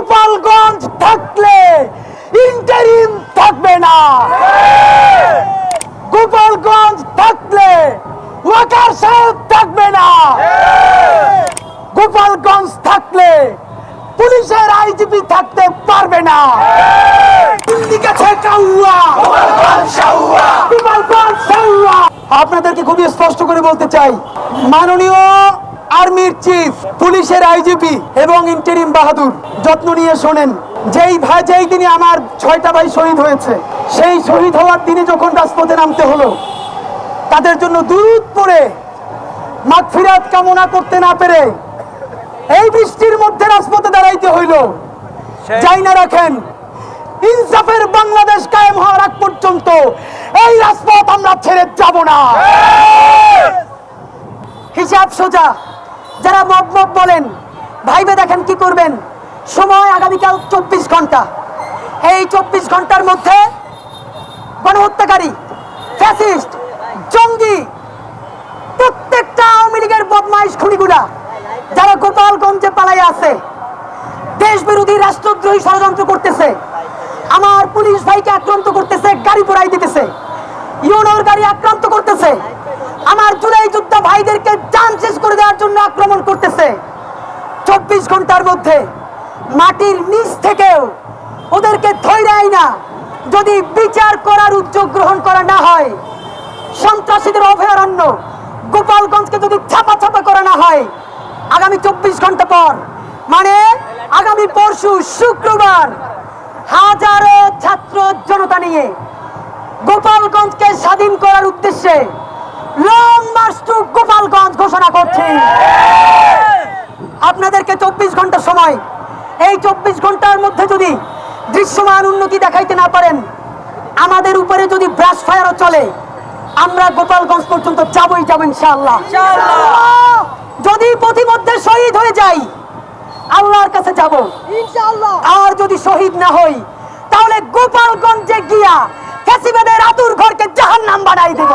গোপালগঞ্জ থাকলে ইন্টারিম থাকবে না, গোপালগঞ্জ থাকলে ওয়াকার সাহেব থাকবে না, গোপালগঞ্জ থাকলে পুলিশের আইজিপি থাকতে পারবে না। আপনাদেরকে খুবই স্পষ্ট করে বলতে চাই, মাননীয় আর্মির চিফ, পুলিশের আইজিপি এবং ইন্টারিম বাহাদুর, যত্ন নিয়ে শোনেন। যেই দিনে আমার 6টা ভাই শহীদ হয়েছে, সেই শহীদ হওয়ার দিনে যখন রাজপথে নামতে হলো, তাদের জন্য দুরূদ পড়ে মাগফিরাত কামনা করতে না পেরে এই বৃষ্টির মধ্যে রাজপথে দাঁড়াইতে হইল। যাই না রাখেন, ইনসাফের বাংলাদেশ কায়েম হওয়ার আগ পর্যন্ত এই রাজপথ আমরা ছেড়ে যাব না। হিসাব সোজা। যারা মব মব বলেন, ভাইবে দেখেন কি করবেন। সময় আগামীকাল 24 ঘন্টা। এই 24 ঘন্টার মধ্যে গণহত্যাকারী, ফ্যাসিস্ট, জঙ্গি, প্রত্যেকটা আওয়ামী লীগের বদমাইশ খুনিগুলা যারা গোপালগঞ্জে পালাই আছে, দেশ বিরোধী রাষ্ট্রদ্রোহী ষড়যন্ত্র করতেছে, আমার পুলিশ ভাইকে আক্রান্ত করতেছে, গাড়ি পোড়াই দিতেছে, ইউনোর গাড়ি আক্রান্ত করতেছে, আমার জুলাই যোদ্ধা ভাইদেরকে জান শেষ করে দেওয়ার জন্য আক্রমণ করতেছে। 24 ঘন্টার মধ্যে মাটির নিচ থেকেও ওদেরকে ধৈর্য না যদি বিচার করার উদ্যোগ গ্রহণ করা না হয়, সন্ত্রাসীদের অভয়ারণ্য গোপালগঞ্জকে যদি ছাপা ছাপা করা না হয়, আগামী 24 ঘন্টা পর, মানে আগামী পরশু শুক্রবার, হাজারো ছাত্র জনতা নিয়ে গোপালগঞ্জকে স্বাধীন করার উদ্দেশ্যে লং মার্চ টু গোপালগঞ্জ ঘোষণা করছি। আপনাদেরকে 24 ঘন্টা সময়, এই 24 ঘন্টার মধ্যে যদি দৃশ্যমান উন্নতি দেখাইতে না পারেন, আমাদের উপরে যদি ব্রাশ ফায়ারও চলে, আমরা গোপালগঞ্জ পর্যন্ত যাবই যাব ইনশাআল্লাহ। যদি পথিমধ্যে শহীদ হয়ে যাই, আল্লাহর কাছে যাব ইনশাআল্লাহ। আর যদি শহীদ না হই, তাহলে গোপালগঞ্জে গিয়া ফ্যাসিবাদের আতুর ঘরকে জাহান্নাম বানাই দেব।